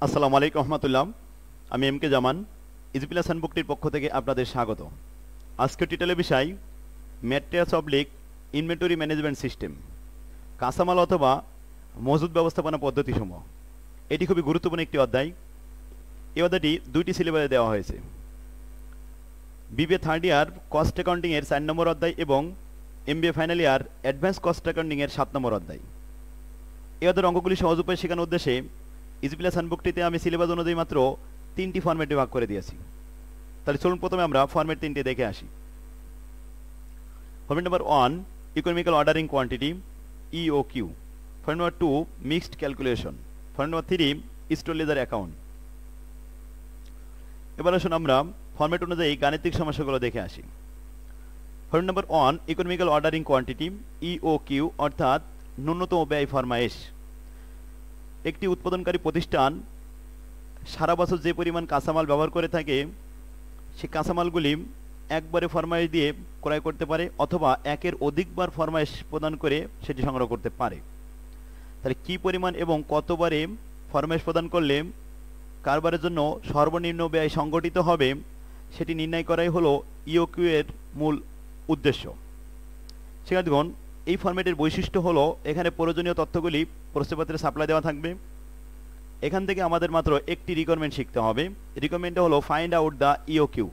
আসসালামু আলাইকুম রহমতুল্লাহ। আমি এম কে জামান, ইজি প্লাস হ্যান্ডবুকটির পক্ষ থেকে আপনাদের স্বাগত। আজকের টিটেলের বিষয় materials oblique inventory management system, কাঁচামাল অথবা মজুদ ব্যবস্থাপনা পদ্ধতিসমূহ। এটি খুবই গুরুত্বপূর্ণ একটি অধ্যায়। এই অধ্যায়টি দুইটি সিলেবাসে দেওয়া হয়েছে, বিবিএ থার্ড ইয়ার কস্ট অ্যাকাউন্টিংয়ের 4 নম্বর অধ্যায় এবং MBA final year advance cost অ্যাকাউন্টিংয়ের 7 নম্বর অধ্যায়। এই অধ্যায়ের অঙ্কগুলি সহজ উপায়ে শেখানোর উদ্দেশ্যে ইজি প্লাস হ্যান্ডবুকটিতে আমি সিলেবাস অনুযায়ী মাত্র 3টি ফরম্যাটে ভাগ করে দিয়েছি। তাহলে চলুন প্রথমে আমরা ফরম্যাট 3টে দেখে আসি। Format number 1 economical ordering quantity EOQ. Format number 2 mixed calculation. Format number 3 store ledger account. এবার আসুন আমরা ফরম্যাট অনুযায়ী গাণিতিক সমস্যাগুলো দেখে আসি। Format number 1 economical ordering quantity EOQ অর্থাৎ ন্যূনতম ব্যয় ফরমায়েশ। একটি উৎপাদনকারী প্রতিষ্ঠান সারা বছর যে পরিমাণ কাঁচামাল ব্যবহার করে থাকে সেই কাঁচামালগুলি একবারে ফরমায়েশ দিয়ে ক্রয় করতে পারে অথবা একের অধিকবার ফরমায়েশ প্রদান করে সেটি সংগ্রহ করতে পারে। তাহলে কি পরিমাণ এবং কতবারে ফরমায়েশ প্রদান করলে কারবারের জন্য সর্বনিম্ন ব্যয় সংগঠিত হবে সেটি নির্ণয় করাই হলো ইওকিউ এর মূল উদ্দেশ্য। শিক্ষার্থীগণ, এই ফরম্যাটের বৈশিষ্ট্য হলো এখানে প্রয়োজনীয় তথ্যগুলি প্রশ্নপত্রে সাপ্লাই দেওয়া থাকবে। এখান থেকে আমাদের মাত্র একটি রিকোয়ারমেন্ট শিখতে হবে। রিকোয়ারমেন্টটা হলো find out the EOQ,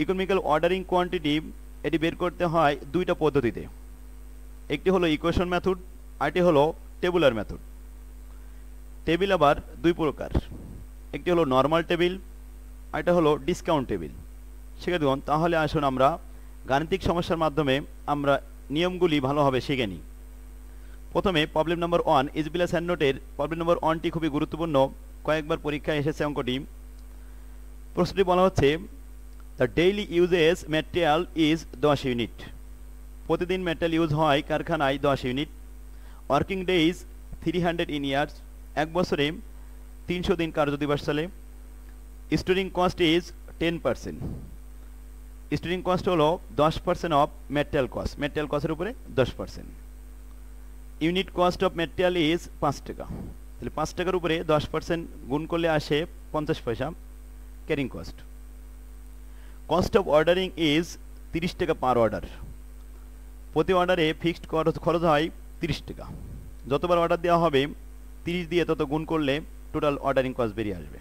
economical ordering quantity. এটি বের করতে হয় দুইটা পদ্ধতিতে, একটি হলো ইকুয়েশন মেথড, আরটি হলো টেবুলার মেথড। টেবিল আবার দুই প্রকার, একটি হলো নর্মাল টেবিল, আরটা হলো ডিসকাউন্ট টেবিল। শিক্ষার্থীগণ, তাহলে আসুন আমরা গাণিতিক সমস্যার মাধ্যমে আমরা নিয়মগুলি ভালোভাবে শিখে নিই। প্রথমে problem number 1 easy plus hand নোটের প্রবলেম নাম্বার 1টি খুবই গুরুত্বপূর্ণ, কয়েকবার পরীক্ষায় এসেছে অঙ্কটি। প্রশ্নটি বলা হচ্ছে the daily uses material is 10 unit. প্রতিদিন ম্যাটেরিয়াল ইউজ হয় কারখানায় 10 unit. Working days 300 in years, এক বছরে 300 দিন কার্যদিবস চলে। Storing cost is 10%। Storing cost হলো 10% অফ ম্যাটেরিয়াল কস্ট, ম্যাটেরিয়াল কস্টের উপরে 10%। Unit cost of material is 5 টাকা। তাহলে 5 টাকার উপরে 10% গুণ করলে আসে 50 পয়সা carrying cost. Cost of ordering is 30 টাকা পার অর্ডার। প্রতি অর্ডারে ফিক্সড খরচ হয় 30 টাকা। যতবার অর্ডার দেওয়া হবে 30 দিয়ে তত গুণ করলে টোটাল অর্ডারিং কস্ট বেরিয়ে আসবে।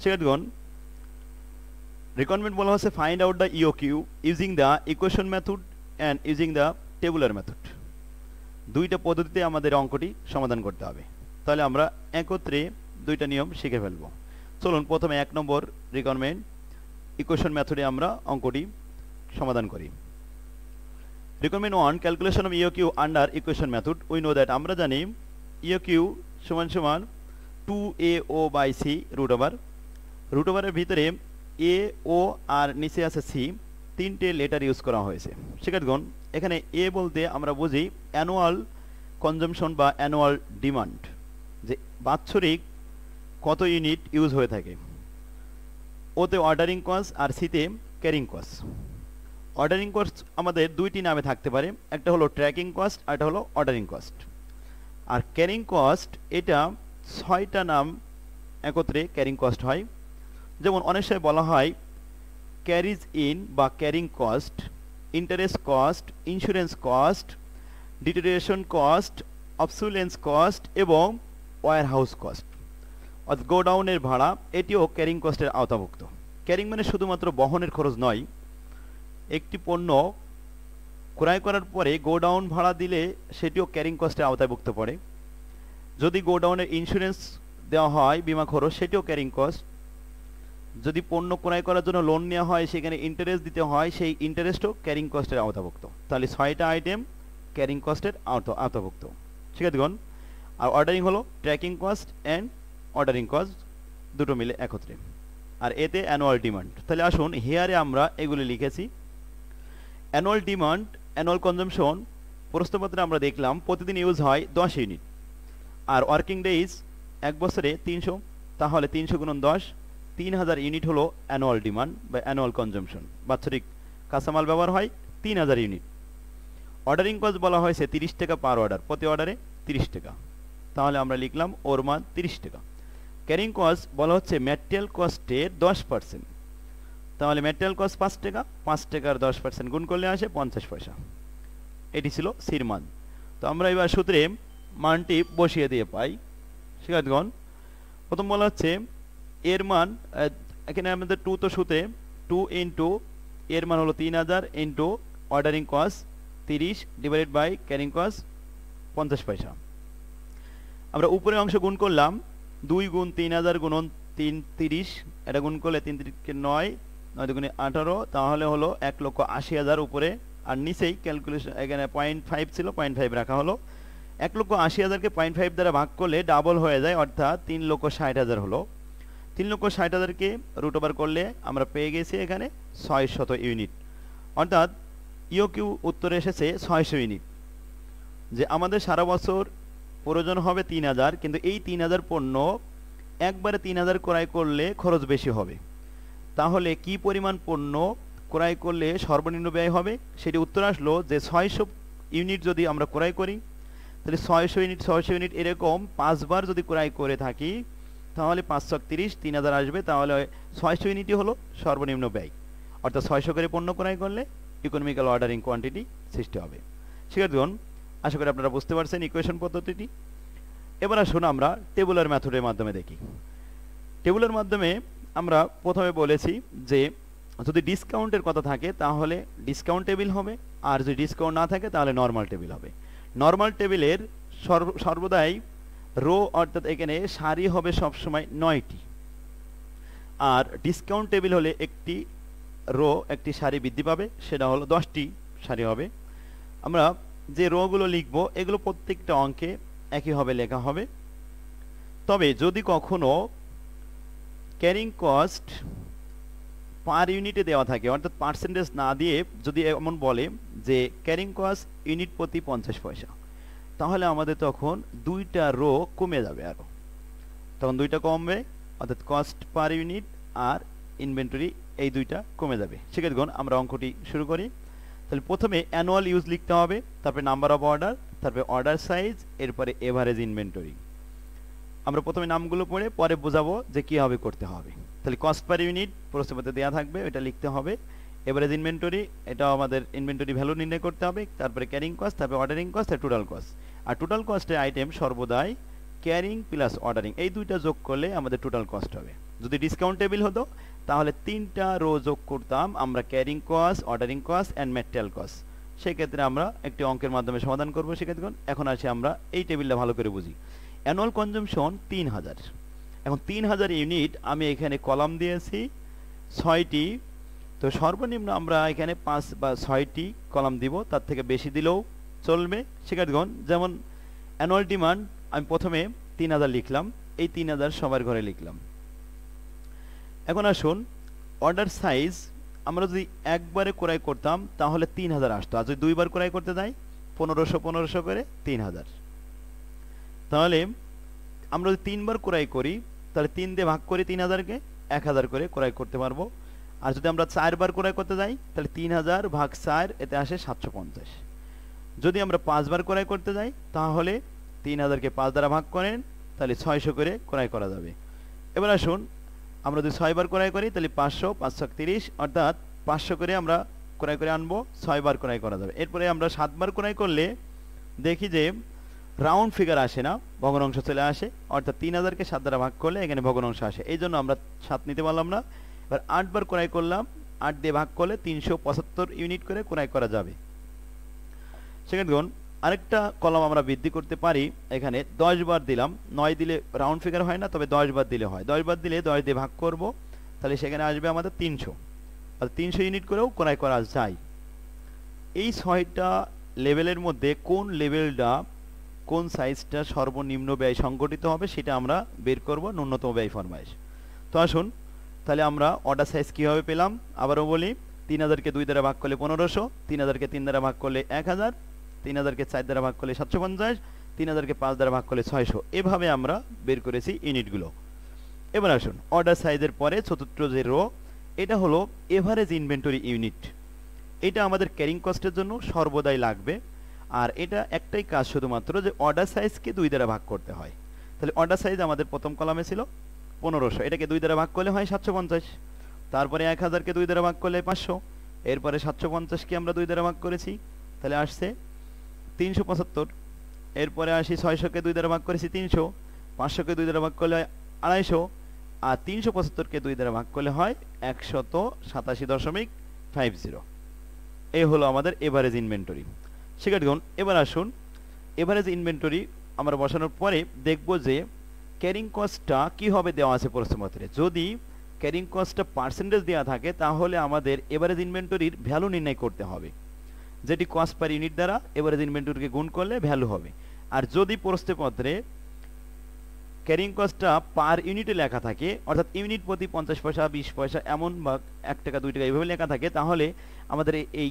সেক্ষেত্রে রিকোয়ারমেন্ট বলা হচ্ছে find out the EOQ using the equation method and using the tabular method. দুইটা পদ্ধতিতে আমাদের অঙ্কটি সমাধান করতে হবে। তাহলে আমরা একত্রে দুইটা নিয়ম শিখে ফেলব। চলুন প্রথমে 1 নম্বর রিকোয়ারমেন্ট ইকুয়েশন মেথডে আমরা অঙ্কটি সমাধান করি। Requirement 1 calculation of EOQ under equation method. We know that, আমরা জানি ইওকিউ সমান সমান 2AO বাই সি রুট ওভারের ভিতরে এ ও আর নিচে আছে সি, 3টে লেটার ইউজ করা হয়েছে। শিক্ষার্থীগণ, এখানে এ বলতে আমরা বুঝি অ্যানুয়াল কনজামশন বা অ্যানুয়াল ডিমান্ড, যে বাৎসরিক কত ইউনিট ইউজ হয়ে থাকে। ওতে অর্ডারিং কস্ট আর সিতে ক্যারিং কস্ট। অর্ডারিং কস্ট আমাদের দুইটি নামে থাকতে পারে, একটা হলো ট্র্যাকিং কস্ট আর একটা হলো অর্ডারিং কস্ট। আর ক্যারিং কস্ট এটা 6টা নাম একত্রে ক্যারিং কস্ট হয়। যেমন অনেক সময় বলা হয় ক্যারিজ ইন বা carrying cost, interest cost, insurance cost, deterioration cost, obsolescence cost এবং ওয়্যার হাউস কস্ট। অর্থাৎ গোডাউনের ভাড়া এটিও ক্যারিং কস্টের আওতাভুক্ত। ক্যারিং মানে শুধুমাত্র বহনের খরচ নয়, একটি পণ্য ক্রয় করার পরে গোডাউন ভাড়া দিলে সেটিও ক্যারিং কস্টের আওতাভুক্ত পড়ে। যদি গোডাউনের ইন্স্যুরেন্স দেওয়া হয়, বিমা খরচ, সেটিও ক্যারিং কস্ট। যদি পণ্য ক্রয় করার জন্য লোন নেওয়া হয় সেখানে ইন্টারেস্ট দিতে হয়, সেই ইন্টারেস্টও ক্যারিং কস্টের আওতাভুক্ত। তাহলে 6টা আইটেম ক্যারিং কস্টের আওতাভুক্ত। শিক্ষার্থীগণ, আর অর্ডারিং হলো tracking cost and ordering cost, দুটো মিলে একত্রে। আর এতে অ্যানুয়াল ডিমান্ড। তাহলে আসুন হেয়ারে আমরা এগুলি লিখেছি। অ্যানুয়াল ডিমান্ড, অ্যানুয়াল কনজামশন প্রশ্নপত্রে আমরা দেখলাম প্রতিদিন ইউজ হয় 10 ইউনিট। আর ওয়ার্কিং ডেইজ এক বছরে 300, তাহলে 300 গুণন 10, 3000 ইউনিট হলো অ্যানুয়াল ডিমান্ড বা অ্যানুয়াল কনজামশন। বাৎসরিক কাঁচামাল ব্যবহার হয় 3000 ইউনিট। অর্ডারিং কস্ট বলা হয়েছে 30 টাকা পার অর্ডার, প্রতি অর্ডারে 30 টাকা। তাহলে আমরা লিখলাম ওর মান 30 টাকা। ক্যারিং কস্ট বলা হচ্ছে ম্যাটেরিয়াল কস্টের 10%। তাহলে ম্যাটেরিয়াল কস্ট 5 টাকা, 5 টাকার 10% গুণ করলে আসে 50 পয়সা। এটি ছিল সির মান। তো আমরা এবার সূত্রে মানটি বসিয়ে দিয়ে পাই। শিক্ষার্থীগণ, প্রথম বলা হচ্ছে এর মান, এখানে আমাদের 2 তো সূত্রে 2 ইন্টু এর মান হলো 3000 into ordering cost 30 divided by carrying cost 50 paisa. আমরা উপরের অংশ গুণ করলাম, 2 গুণ 3000 গুণন 3 30, এটা গুণ করলে 3 3 9, 9 দুগুণে 18, তাহলে হলো 1,80,000 উপরে। আর নিচেই ক্যালকুলেশন এখানে 0.5 ছিল, 0.5 রাখা হলো। 1,80,000কে 0.5 দ্বারা ভাগ করলে ডাবল হয়ে যায়, অর্থাৎ 3,60,000 হলো। 3,60,000কে রুট ওভার করলে আমরা পেয়ে গেছি এখানে 600 ইউনিট, অর্থাৎ ইওকিউ উত্তরে এসেছে 600 ইউনিট। যে আমাদের সারা বছর প্রয়োজন হবে 3,000, কিন্তু এই 3,000 পণ্য একবারে 3,000 ক্রয় করলে খরচ বেশি হবে। তাহলে কি পরিমাণ পণ্য ক্রয় করলে সর্বনিম্ন ব্যয় হবে, সেটি উত্তর আসলো যে 600 ইউনিট যদি আমরা ক্রয় করি, তাহলে 600 ইউনিট এরকম 5 বার যদি ক্রয় করে থাকি, তাহলে 530 3,000 আসবে। তাহলে 600 ইউনিটই হলো সর্বনিম্ন ব্যয়, অর্থাৎ 600 করে পণ্য ক্রয় করলে ইকোনমিক্যাল অর্ডারিং কোয়ান্টিটি সৃষ্টি হবে। শিক্ষার্থীগণ, আশা করি আপনারা বুঝতে পারছেন ইকুয়েশন পদ্ধতিটি। এবার আসুন আমরা টেবুলার মেথডের মাধ্যমে দেখি। টেবুলার মাধ্যমে আমরা প্রথমে বলেছি যে যদি ডিসকাউন্টের কথা থাকে তাহলে ডিসকাউন্ট টেবিল হবে, আর যদি ডিসকাউন্ট না থাকে তাহলে নর্মাল টেবিল হবে। নর্মাল টেবিলের সর্বদাই রো, অর্থাৎ এখানে সারি হবে সবসময় 9টি, আর ডিসকাউন্ট টেবিল হলে একটি রো একটি সারি বৃদ্ধি পাবে, সেটা হলো 10টি সারি হবে। আমরা যে রোগুলো লিখব এগুলো প্রত্যেকটা অঙ্কে একইভাবে লেখা হবে। তবে যদি কখনো ক্যারিং কস্ট পার ইউনিটে দেওয়া থাকে, অর্থাৎ পার্সেন্টেজ না দিয়ে যদি এমন বলে যে ক্যারিং কস্ট ইউনিট প্রতি 50 পয়সা, তাহলে আমাদের তখন 2টা রো কমে যাবে, আরও তখন 2টা কমবে, অর্থাৎ কস্ট পার ইউনিট আর ইনভেন্টরি এই 2টা কমে যাবে। সেক্ষেত্রে আমরা অঙ্কটি শুরু করি। তাহলে প্রথমে অ্যানুয়াল ইউজ লিখতে হবে, তারপরে নাম্বার অফ অর্ডার, তারপরে অর্ডার সাইজ, এরপরে এভারেজ ইনভেন্টরি। আমরা প্রথমে নামগুলো পড়ে পরে বোঝাবো যে কীভাবে করতে হবে। তাহলে কস্ট পার ইউনিট প্রশ্নপত্রে দেওয়া থাকবে, এটা লিখতে হবে। এভারেজ ইনভেন্টরি, এটাও আমাদের ইনভেন্টরি ভ্যালু নির্ণয় করতে হবে। তারপরে ক্যারিং কস্ট, তারপরে অর্ডারিং কস্ট, আর টোটাল কস্ট। আর টোটাল কস্টের আইটেম সর্বদাই ক্যারিং প্লাস অর্ডারিং, এই 2টা যোগ করলে আমাদের টোটাল কস্ট হবে। যদি ডিসকাউন্ট টেবিল হতো তাহলে 3টা রো যোগ করতাম আমরা, carrying cost, ordering cost and material cost. সেক্ষেত্রে আমরা একটি অঙ্কের মাধ্যমে সমাধান করবো। সেক্ষেত্রে এখন আসি আমরা এই টেবিলটা ভালো করে বুঝি। Annual consumption 3,000। এখন 3,000 ইউনিট আমি এখানে কলাম দিয়েছি 6টি, তো সর্বনিম্ন আমরা এখানে 5 বা 6টি কলাম দিব, তার থেকে বেশি দিলেও চলবে। শিক্ষার্থীগণ, যেমন অ্যানুয়াল ডিমান্ড আমি প্রথমে 3,000 লিখলাম, এই 3,000 সবার ঘরে লিখলাম। এখন আসুন অর্ডার সাইজ, আমরা যদি একবারে ক্রয় করতাম তাহলে 3,000 আসতো, আর যদি 2বার ক্রয় করতে যাই 1500 করে 3,000। তাহলে আমরা যদি 3বার ক্রয় করি তাহলে 3 দিয়ে ভাগ করি 3,000কে, 1,000 করে ক্রয় করতে পারবো। আর যদি আমরা 4বার ক্রয় করতে যাই তাহলে 3,000 ভাগ 4, এতে আসে 750। যদি আমরা 5বার ক্রয় করতে যাই তাহলে 3,000কে 5 দ্বারা ভাগ করেন, তাহলে 600 করে ক্রয় করা যাবে। এবার আসুন আমরা যদি 6বার ক্রয় করি তাহলে 500, 530, অর্থাৎ 500 করে আমরা ক্রয় করে আনবো, 6বার ক্রয় করা যাবে। এরপরে আমরা 7বার ক্রয় করলে দেখি যে রাউন্ড ফিগার আসে না, ভগ্নাংশ চলে আসে, অর্থাৎ 3,000কে 7 দ্বারা ভাগ করলে এখানে ভগ্নাংশ আসে, এই জন্য আমরা 7 নিতে পারলাম না। এবার 8বার ক্রয় করলাম, 8 দিয়ে ভাগ করলে 375 ইউনিট করে ক্রয় করা যাবে। সেক্ষেত্রে আরেকটা কলম আমরা বৃদ্ধি করতে পারি, এখানে 10 বার দিলাম, 9 দিলে রাউন্ড ফিগার হয় না, তবে 10 বার দিলে হয়। 10 বার দিলে 10 দিয়ে ভাগ করব, তাহলে সেখানে আসবে আমাদের 300, আর 300 ইউনিট করেও ক্রয় করা যায়। এই 6টা লেভেলের মধ্যে কোন লেভেলটা, কোন সাইজটা সর্বনিম্ন ব্যয় সংগঠিত হবে সেটা আমরা বের করব, ন্যূনতম ব্যয় ফরমাইশ। তো আসুন তাহলে আমরা অর্ডার সাইজ কীভাবে পেলাম আবারও বলি। 3,000কে 2 দ্বারা ভাগ করলে 1500, 3,000কে 3 দ্বারা ভাগ করলে 1,000, 3,000কে 4 দ্বারা ভাগ করলে 750, 3,000কে 5 দ্বারা ভাগ করলে 600। এভাবে আমরা বের করেছি ইউনিটগুলো। এবার আসুন অর্ডার সাইজের পরে চতুর্থ যে রো, এটা হলো এভারেজ ইনভেন্টরি ইউনিট। এটা আমাদের ক্যারিং কস্টের জন্য সর্বদাই লাগবে, আর এটা একটাই কাজ শুধুমাত্র যে অর্ডার সাইজকে 2 দ্বারা ভাগ করতে হয়। তাহলে অর্ডার সাইজ আমাদের প্রথম কলামে ছিল 1500, এটাকে 2 দ্বারা ভাগ করলে হয় 750, তারপরে 1000কে 2 দ্বারা ভাগ করলে 500, এরপরে 750কে আমরা 2 দ্বারা ভাগ করেছি, তাহলে আসছে 375, এরপরে আসি 600কে 2 দ্বারা ভাগ করেছি 300, 500কে 2 দ্বারা ভাগ করলে হয় 250, আর 375কে 2 দ্বারা ভাগ করলে হয় 187.50। এই হলো আমাদের এভারেজ ইনভেন্টরি। শিক্ষার্থীগণ, এবার আসুন এভারেজ ইনভেন্টরি আমরা বসানোর পরে দেখব যে ক্যারিং কস্টটা কীভাবে দেওয়া আছে প্রশ্নপত্রে। যদি ক্যারিং কস্টটা পার্সেন্টেজ দেওয়া থাকে তাহলে আমাদের এভারেজ ইনভেন্টরির ভ্যালু নির্ণয় করতে হবে, যেটি কস্ট পার ইউনিট দ্বারা এভারেজ ইনভেন্টরিকে গুণ করলে ভ্যালু হবে। আর যদি প্রশ্নপত্রে ক্যারিং কস্টটা পার ইউনিটে লেখা থাকে, অর্থাৎ ইউনিট প্রতি 50 পয়সা 20 পয়সা এমন বা 1 টাকা 2 টাকা এইভাবে লেখা থাকে, তাহলে আমাদের এই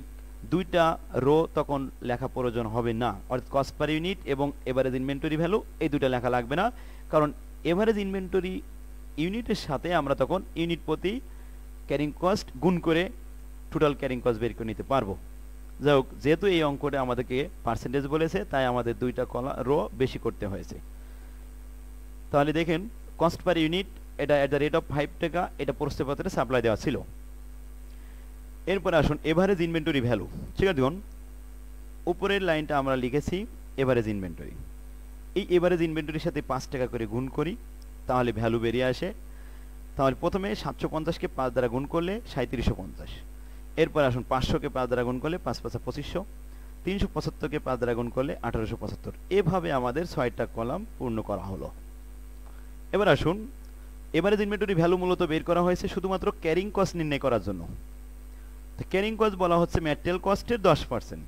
দুইটা রো তখন লেখা প্রয়োজন হবে না, অর্থাৎ কস্ট পার ইউনিট এবং এভারেজ ইনভেন্টরি ভ্যালু এই দুটো লেখা লাগবে না, কারণ এভারেজ ইনভেন্টরি ইউনিটের সাথে আমরা তখন ইউনিট প্রতি ক্যারিং কস্ট গুণ করে টোটাল ক্যারিং কস্ট বের করে নিতে পারবো। যাই হোক, যেহেতু এই অঙ্কটা আমাদেরকে পার্সেন্টেজ বলেছে তাই আমাদের দুইটা রো বেশি করতে হয়েছে। তাহলে দেখেন কস্ট পার ইউনিট এটা এট দ্য রেট অফ 5 টাকা, এটা প্রশ্নপত্রে সাপ্লাই দেওয়া ছিল। এরপর আসুন এভারেজ ইনভেন্টরি ভ্যালু। ঠিক আছে, দেখুন উপরের লাইনটা আমরা লিখেছি এভারেজ ইনভেন্টরি। এই এভারেজ ইনভেন্টরির সাথে 5 টাকা করে গুণ করি, তাহলে ভ্যালু বেরিয়ে আসে। তাহলে প্রথমে 750কে 5 দ্বারা গুণ করলে 3750, এরপর আসুন 500কে 5 দ্বারা গুণ করলে 5 5 2500, 375কে 5 দ্বারা গুণ করলে 1875। এভাবে আমাদের 6টা কলাম পূর্ণ করা হলো। এবার আসুন এভারেজ ইনভেন্টরি ভ্যালু মূলত বের করা হয়েছে শুধুমাত্র ক্যারিং কস্ট নির্ণয় করার জন্য। তো ক্যারিং কস্ট বলা হচ্ছে ম্যাটেরিয়াল কস্টের 10%,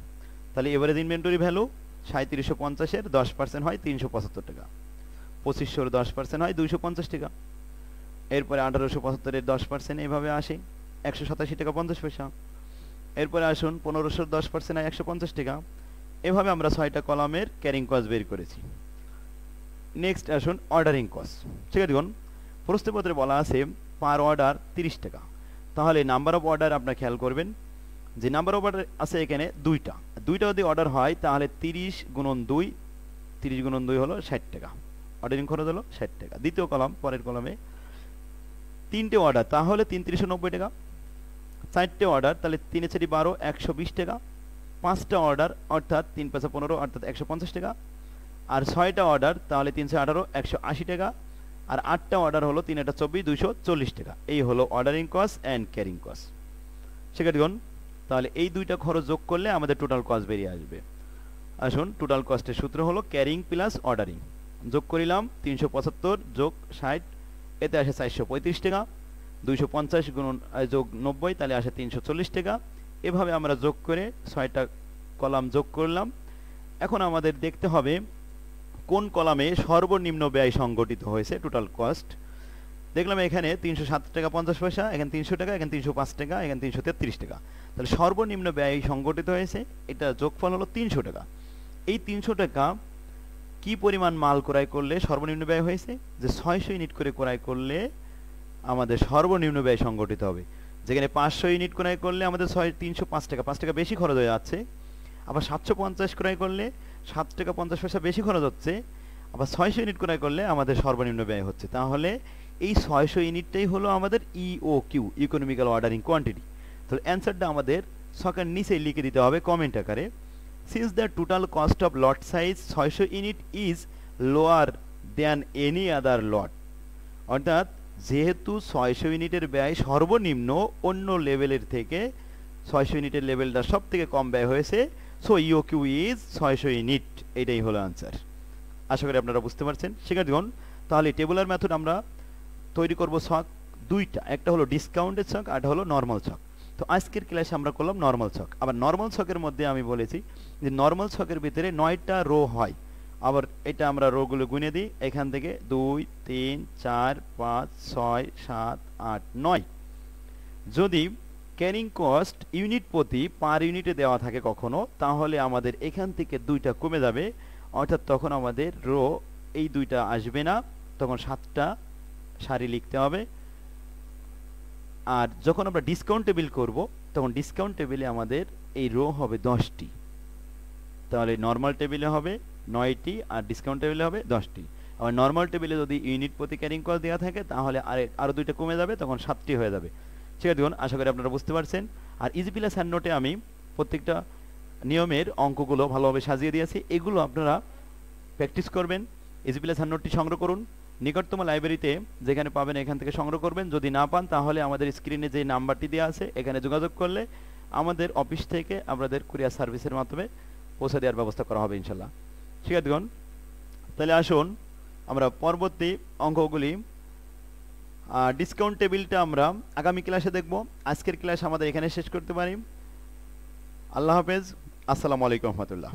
তাহলে এভারেজ ইনভেন্টরি ভ্যালু 3750-এর 10% হয় 375 টাকা, 2500-এর 10% হয় 250 টাকা, এরপরে 1875-এর 10% এইভাবে আসে 187 টাকা 50 পয়সা, এরপরে আসুন 1500-এর 10% হয় 150 টাকা। এভাবে আমরা 6টা কলামের ক্যারিং কস্ট বের করেছি। নেক্সট আসুন অর্ডারিং কস্ট। ঠিক আছে, দেখুন প্রশ্নপত্রে বলা আছে পার অর্ডার 30 টাকা, তাহলে নাম্বার অফ অর্ডার আপনারা খেয়াল করবেন যে নাম্বার অফ অর্ডার আছে এখানে দুইটা যদি অর্ডার হয় তাহলে 30 গুণন 2, 30 গুণন 2 হলো 60 টাকা, অর্ডারিং খরচ হলো 60 টাকা। দ্বিতীয় কলাম, পরের কলামে 3টে অর্ডার তাহলে 3 × 3 = 90 টাকা, 4টে অর্ডার তাহলে 3 × 4 = 12 120 টাকা, 5টা অর্ডার অর্থাৎ 3 × 5 = 15 অর্থাৎ 150 টাকা, আর 6টা অর্ডার তাহলে 3 × 18 180 টাকা, আর 8টা অর্ডার হলো 3 × 8 = 24 240 টাকা। এই হলো ordering cost and carrying cost. শিক্ষার্থীগণ, তাহলে এই দুইটা খরচ যোগ করলে আমাদের টোটাল কস্ট বেরিয়ে আসবে। আসুন টোটাল কস্টের সূত্র হলো ক্যারিং প্লাস অর্ডারিং। যোগ করিলাম 375 যোগ 60, এতে আসে 435 টাকা, 250 গুণন যোগ 90 তাহলে আসে 340 টাকা। এভাবে আমরা যোগ করে 6টা কলাম যোগ করলাম। এখন আমাদের দেখতে হবে কোন কলামে সর্বনিম্ন ব্যয় সংগঠিত হয়েছে টোটাল কস্ট। দেখলাম এখানে 307 টাকা 50 পয়সা, এখানে 300 টাকা, এখানে 305 টাকা, এখানে 333 টাকা, তাহলে সর্বনিম্ন ব্যয় সংগঠিত হয়েছে, এটা যোগফল হলো 300 টাকা। এই 300 টাকা কি পরিমাণ মাল ক্রয় করলে সর্বনিম্ন ব্যয় হয়েছে, যে 600 ইউনিট করে ক্রয় করলে আমাদের সর্বনিম্ন ব্যয় সংগঠিত হবে। যেখানে 500 ইউনিট ক্রয় করলে আমাদের 305 টাকা 5 টাকা বেশি খরচ হয়ে যাচ্ছে, আবার 750 ক্রয় করলে 7 টাকা 50 পয়সা বেশি খরচ হচ্ছে, আবার 600 ইউনিট ক্রয় করলে আমাদের সর্বনিম্ন ব্যয় হচ্ছে। তাহলে এই 600 ইউনিটটাই হলো আমাদের ইওকিউ, ইকোনমিক্যাল অর্ডারিং কোয়ান্টিটি। তাহলে অ্যান্সারটা আমাদের ছকের নিচে লিখে দিতে হবে কমেন্ট আকারে, since the total cost of lot size 600 unit is lower than any other lot, অর্থাৎ যেহেতু 600 ইউনিটের ব্যয় সর্বনিম্ন অন্য লেভেলের থেকে 600 ইউনিটের লেভেলটা সব থেকে কম ব্যয় হয়েছে, সো ইওকিউ ইজ 600 ইউনিট। এটাই হলো আনসার। আশা করি আপনারা বুঝতে পারছেন। শিক্ষার্থীগণ, তাহলে টেবুলার মেথড আমরা তৈরি করব ছক দুইটা, একটা হলো ডিসকাউন্টেড ছক আর একটা হলো নর্মাল ছক। তো আজকের ক্লাসে আমরা করলাম নর্মাল ছক। আবার নর্মাল ছকের মধ্যে আমি বলেছি যে নর্মাল ছকের ভিতরে 9টা রো হয়। আবার এটা আমরা রোগুলো গুনে দিই, এখান থেকে 2 3 4 5 6 7 8 9। যদি ক্যারিং কস্ট ইউনিট প্রতি পার ইউনিটে দেওয়া থাকে কখনো, তাহলে আমাদের এখান থেকে 2টা কমে যাবে, অর্থাৎ তখন আমাদের রো এই 2টা আসবে না, তখন 7টা সারি লিখতে হবে। আর যখন আমরা ডিসকাউন্ট টেবিল করব তখন ডিসকাউন্ট টেবিলে আমাদের এই রো হবে 10টি, তাহলে নর্মাল টেবিলে হবে 9টি আর ডিসকাউন্ট টেবিলে হবে 10টি। আবার নর্মাল টেবিলে যদি ইউনিট প্রতি ক্যারিং কস্ট দেওয়া থাকে তাহলে আরও দুইটা কমে যাবে, তখন 7টি হয়ে যাবে। শিক্ষার্থীগণ, আশা করি আপনারা বুঝতে পারছেন। আর ইজি প্লাস হ্যান্ড নোটে আমি প্রত্যেকটা নিয়মের অঙ্কগুলো ভালোভাবে সাজিয়ে দিয়েছি, এগুলো আপনারা প্র্যাকটিস করবেন। ইজি প্লাস হ্যান্ড নোটটি সংগ্রহ করুন, নিকটতম লাইব্রেরিতে যেখানে পাবেন এখান থেকে সংগ্রহ করবেন। যদি না পান তাহলে আমাদের স্ক্রিনে যে নাম্বারটি দেওয়া আছে এখানে যোগাযোগ করলে আমাদের অফিস থেকে আপনাদের কুরিয়ার সার্ভিসের মাধ্যমে পৌঁছে দেওয়ার ব্যবস্থা করা হবে ইনশাল্লাহ। শিক্ষার্থীগণ, তাহলে আসুন আমরা পরবর্তী অঙ্কগুলি ডিসকাউন্ট টেবিলটা আমরা আগামী ক্লাসে দেখব। আজকের ক্লাস আমাদের এখানে শেষ করতে পারি। আল্লাহ হাফেজ, আসসালামু আলাইকুম রহমতুল্লাহ।